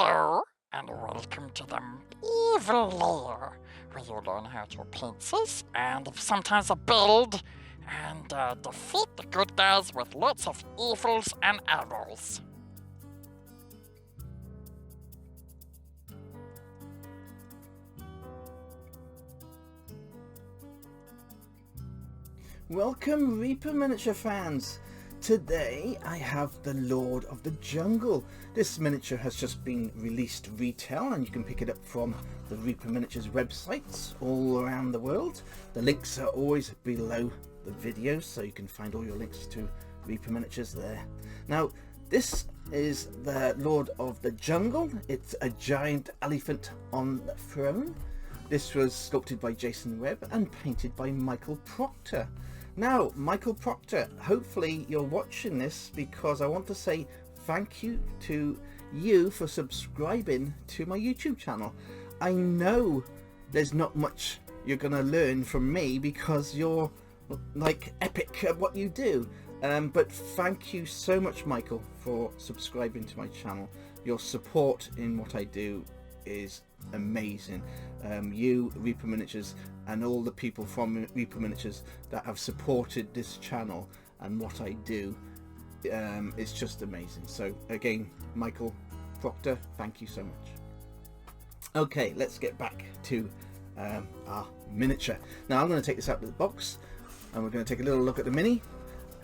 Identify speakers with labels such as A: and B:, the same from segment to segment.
A: Hello, and welcome to the Evil Lair, where you learn how to pincers and sometimes a build and defeat the good guys with lots of evils and arrows.
B: Welcome, Reaper miniature fans. Today I have the Lord of the Jungle. This miniature has just been released retail and you can pick it up from the Reaper Miniatures websites all around the world. The links are always below the video, so you can find all your links to Reaper Miniatures there. Now, this is the Lord of the Jungle. It's a giant elephant on the throne. This was sculpted by Jason Webb and painted by Michael Proctor. Now, Michael Proctor, hopefully you're watching this, because I want to say thank you to you for subscribing to my YouTube channel. I know there's not much you're going to learn from me because you're like epic at what you do. But thank you so much, Michael, for subscribing to my channel. Your support in what I do is amazing. You, Reaper Miniatures, and all the people from Reaper Miniatures that have supported this channel and what I do, is just amazing. So again, Michael Proctor, thank you so much. Okay, let's get back to our miniature. Now I'm going to take this out of the box and we're going to take a little look at the mini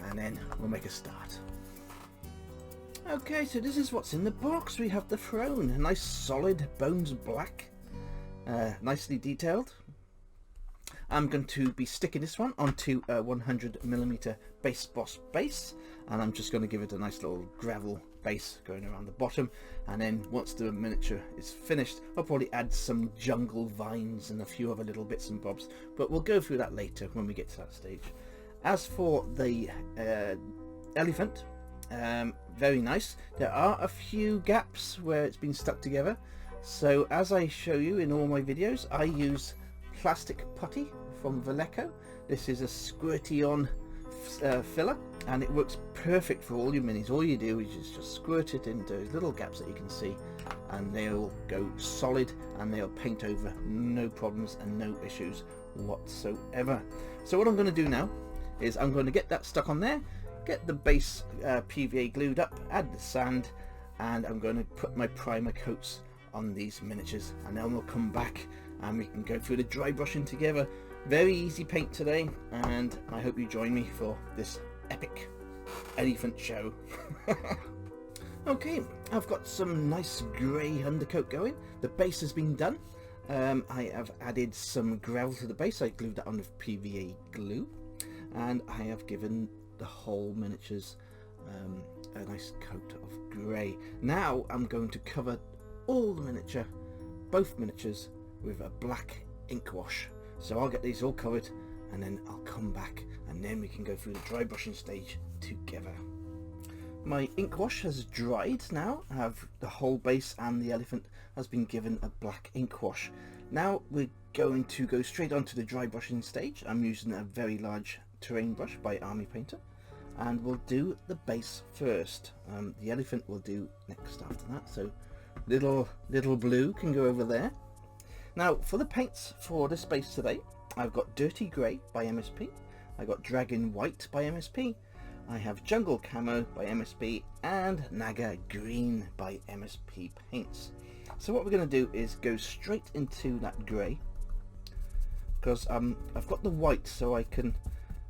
B: and then we'll make a start. Okay, so this is what's in the box. We have the throne, a nice solid bones black, nicely detailed. I'm going to be sticking this one onto a 100mm base boss base, and I'm just going to give it a nice little gravel base going around the bottom, and then once the miniature is finished I'll probably add some jungle vines and a few other little bits and bobs, but we'll go through that later when we get to that stage. As for the elephant, very nice. There are a few gaps where it's been stuck together, so as I show you in all my videos, I use plastic putty from Vallejo. This is a squirty on filler and it works perfect for all your minis. All you do is just squirt it into those little gaps that you can see and they'll go solid and they'll paint over, no problems and no issues whatsoever. So what I'm going to do now is I'm going to get that stuck on there, get the base PVA glued up, add the sand, and I'm going to put my primer coats on these miniatures, and then we'll come back and we can go through the dry brushing together. Very easy paint today, and I hope you join me for this epic elephant show. Okay, I've got some nice grey undercoat going. The base has been done. I have added some gravel to the base. I glued that on with PVA glue, and I have given the whole miniatures a nice coat of grey. Now I'm going to cover all the miniature, both miniatures, with a black ink wash. So I'll get these all covered and then I'll come back and then we can go through the dry brushing stage together. My ink wash has dried now. I have the whole base and the elephant has been given a black ink wash. Now we're going to go straight onto the dry brushing stage. I'm using a very large terrain brush by Army Painter, and we'll do the base first. The elephant will do next after that, so little blue can go over there. Now for the paints for this base today, I've got Dirty Grey by MSP, I got Dragon White by MSP, I have Jungle Camo by MSP, and Naga Green by MSP Paints. So what we're going to do is go straight into that grey, because I've got the white, so I can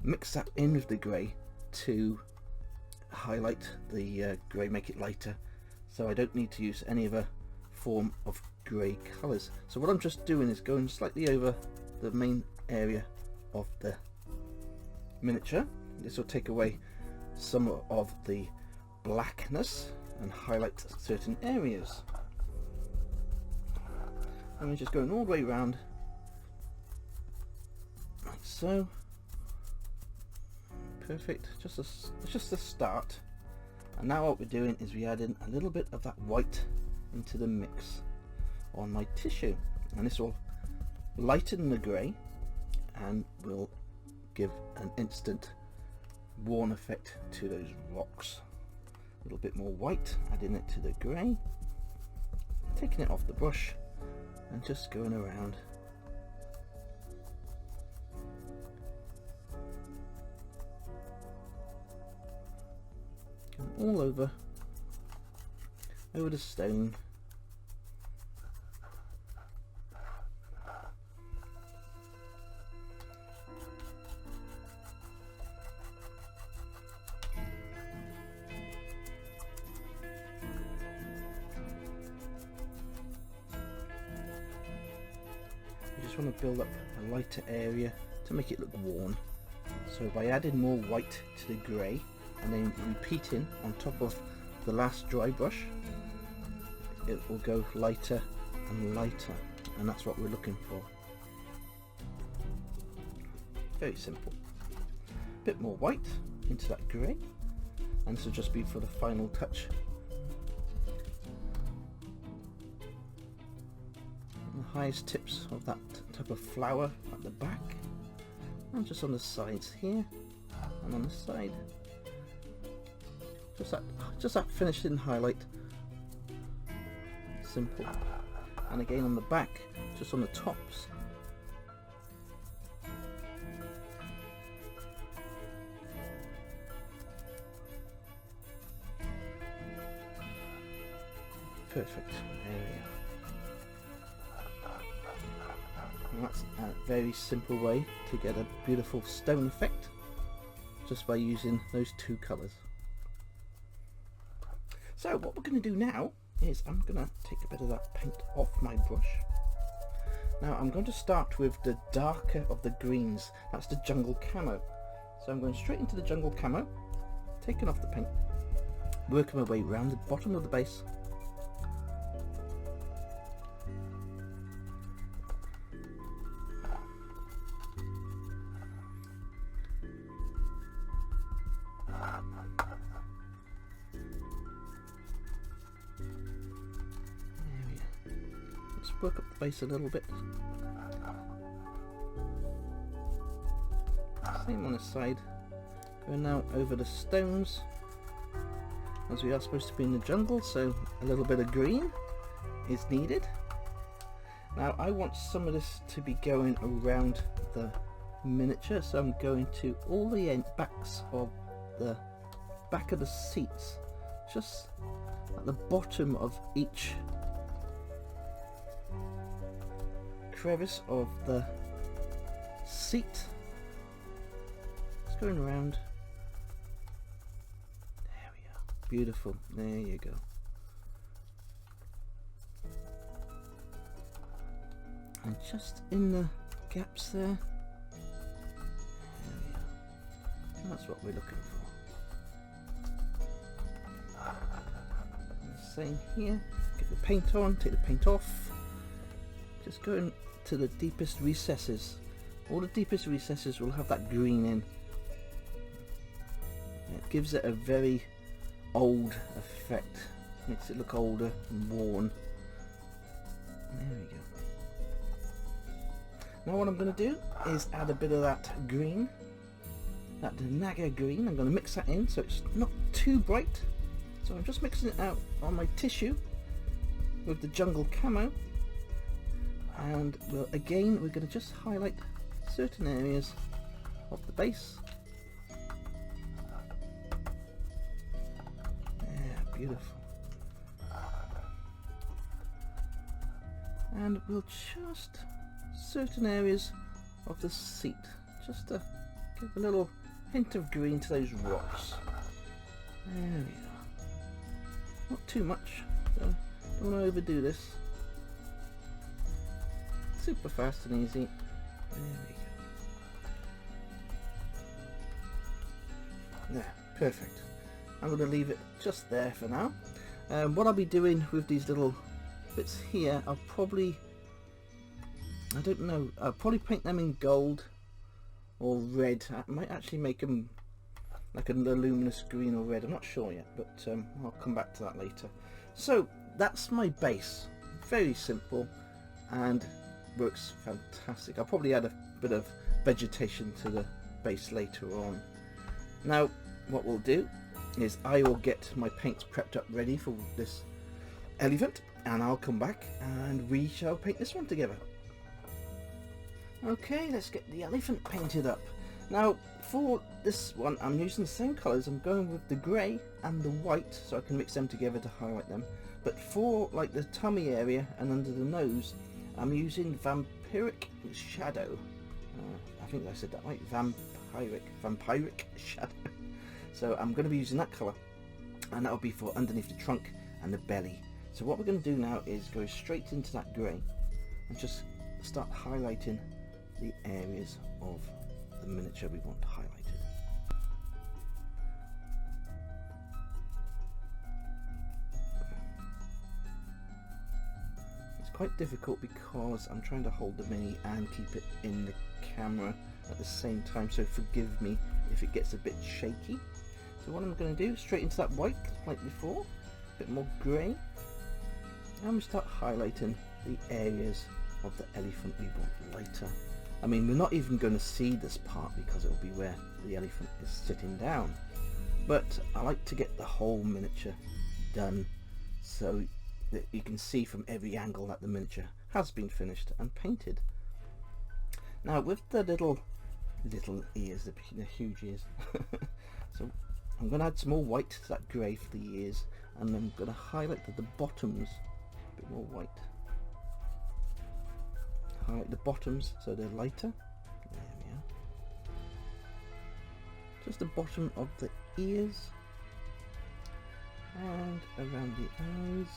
B: mix that in with the grey to highlight the grey, make it lighter, so I don't need to use any other form of grey colours. So what I'm just doing is going slightly over the main area of the miniature. This will take away some of the blackness and highlight certain areas. And we're just going all the way around like so. Perfect, just a start. And now what we're doing is we add in a little bit of that white into the mix on my tissue, and this will lighten the grey and will give an instant worn effect to those rocks. A little bit more white, adding it to the grey, taking it off the brush and just going around. Going all over the stone. Want to build up a lighter area to make it look worn, so by adding more white to the grey and then repeating on top of the last dry brush, it will go lighter and lighter, and that's what we're looking for. Very simple. Bit more white into that grey, and this will just be for the final touch. The highest tips of that type of flower at the back, and just on the sides here and on the side, just that finishing highlight. Simple. And again on the back, just on the tops. Perfect. There we are. And that's a very simple way to get a beautiful stone effect, just by using those two colours. So what we're going to do now is I'm going to take a bit of that paint off my brush. Now I'm going to start with the darker of the greens, that's the jungle camo. So I'm going straight into the jungle camo, taking off the paint, working my way around the bottom of the base. Work up the base a little bit. Same on this side. Going now over the stones, as we are supposed to be in the jungle, so a little bit of green is needed. Now I want some of this to be going around the miniature, so I'm going to all the backs of the back of the seats, just at the bottom of each crevice of the seat. It's going around. There we are. Beautiful. There you go. And just in the gaps there. There we are. And that's what we're looking for. And the same here. Get the paint on, take the paint off. Just going to the deepest recesses. All the deepest recesses will have that green in. It gives it a very old effect. Makes it look older and worn. There we go. Now what I'm going to do is add a bit of that green. That Naga green. I'm going to mix that in so it's not too bright. So I'm just mixing it out on my tissue with the jungle camo. And we're going to just highlight certain areas of the base. Yeah, beautiful. And we'll just certain areas of the seat, just to give a little hint of green to those rocks. There we are. Not too much, so don't want to overdo this. Super fast and easy. There we go. There, perfect. I'm going to leave it just there for now. What I'll be doing with these little bits here, I'll probably paint them in gold or red. I might actually make them like a luminous green or red. I'm not sure yet, but I'll come back to that later. So that's my base. Very simple and works fantastic. I'll probably add a bit of vegetation to the base later on. Now what we'll do is I will get my paints prepped up ready for this elephant, and I'll come back and we shall paint this one together. Okay, let's get the elephant painted up. Now for this one I'm using the same colours. I'm going with the grey and the white so I can mix them together to highlight them. But for like the tummy area and under the nose, I'm using vampiric shadow. I think I said that right, vampiric shadow. So I'm going to be using that colour, and that'll be for underneath the trunk and the belly. So what we're going to do now is go straight into that grey and just start highlighting the areas of the miniature we want highlighted. It's quite difficult because I'm trying to hold the mini and keep it in the camera at the same time, so forgive me if it gets a bit shaky. So what I'm going to do, straight into that white like before, a bit more grey, and we start highlighting the areas of the elephant we want lighter. I mean, we're not even going to see this part because it will be where the elephant is sitting down, but I like to get the whole miniature done so that you can see from every angle that the miniature has been finished and painted. Now with the little ears, the huge ears, so I'm going to add some more white to that grey for the ears, and I'm going to highlight the bottoms a bit more white. Highlight the bottoms so they're lighter. There we are. Just the bottom of the ears and around the eyes,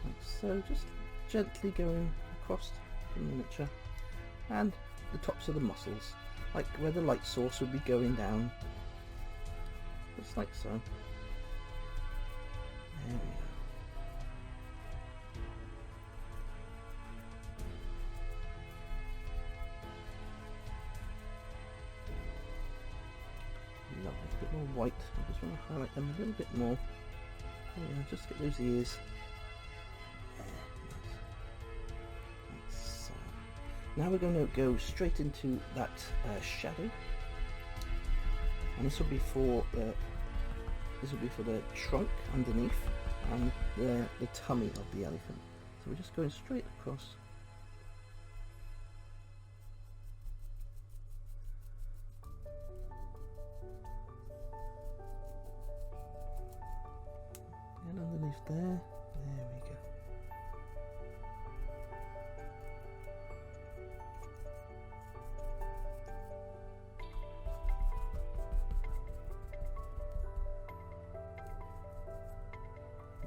B: like so, just gently going across the miniature, and the tops of the muscles, like where the light source would be going down, just like so. There we are. Lovely, a bit more white. I just want to highlight them a little bit more. Yeah, just get those ears. So now we're going to go straight into that shadow, and this will be for the trunk underneath and the tummy of the elephant. So we're just going straight across. And underneath there we go.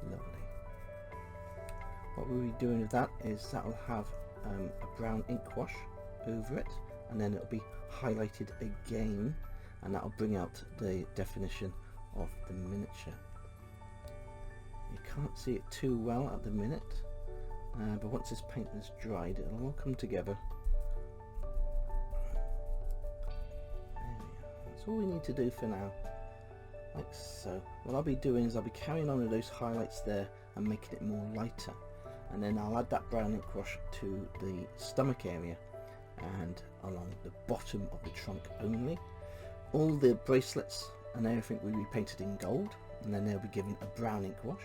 B: Lovely. What we'll be doing with that is that will have a brown ink wash over it, and then it'll be highlighted again, and that'll bring out the definition of the miniature. You can't see it too well at the minute, but once this paint is dried it'll all come together. There we are. That's all we need to do for now, like so. What I'll be doing is I'll be carrying on with those highlights there and making it more lighter, and then I'll add that brown ink wash to the stomach area and along the bottom of the trunk only. All the bracelets and everything will be painted in gold, and then they'll be given a brown ink wash.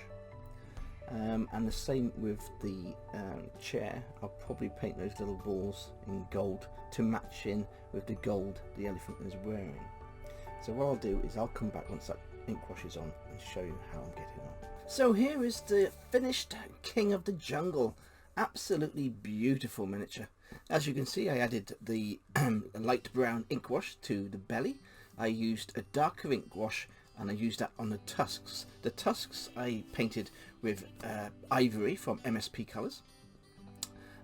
B: And the same with the chair. I'll probably paint those little balls in gold to match in with the gold the elephant is wearing. So what I'll do is I'll come back once that ink wash is on and show you how I'm getting on. So here is the finished King of the Jungle. Absolutely beautiful miniature. As you can see, I added the light brown ink wash to the belly. I used a darker ink wash and I used that on the tusks. The tusks I painted with ivory from MSP Colours,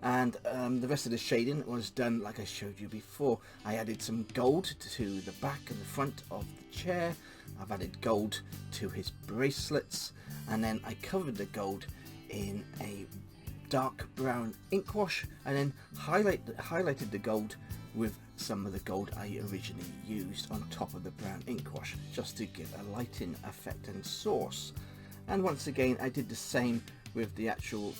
B: and the rest of the shading was done like I showed you before. I added some gold to the back and the front of the chair. I've added gold to his bracelets, and then I covered the gold in a dark brown ink wash, and then highlighted the gold with some of the gold I originally used on top of the brown ink wash, just to get a lighting effect and source. And once again I did the same with the actual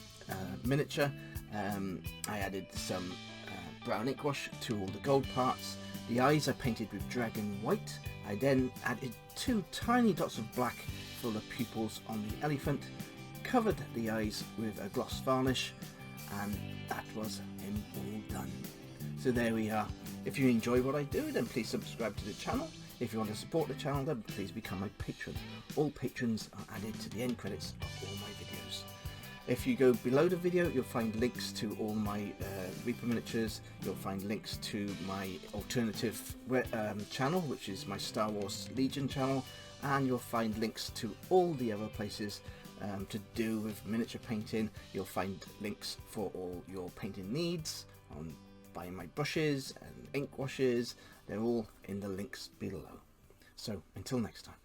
B: miniature. I added some brown ink wash to all the gold parts. The eyes I painted with dragon white. I then added 2 tiny dots of black for the pupils on the elephant, covered the eyes with a gloss varnish, and that was him all done. So there we are. If you enjoy what I do, then please subscribe to the channel. If you want to support the channel, then please become my patron. All patrons are added to the end credits of all my videos. If you go below the video, you'll find links to all my Reaper miniatures. You'll find links to my alternative channel, which is my Star Wars Legion channel, and you'll find links to all the other places to do with miniature painting. You'll find links for all your painting needs on buying my brushes and ink washes. They're all in the links below. So until next time.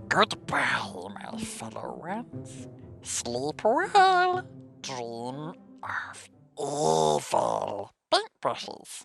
A: Goodbye, my fellow ones. Sleep well. Dream of evil paintbrushes.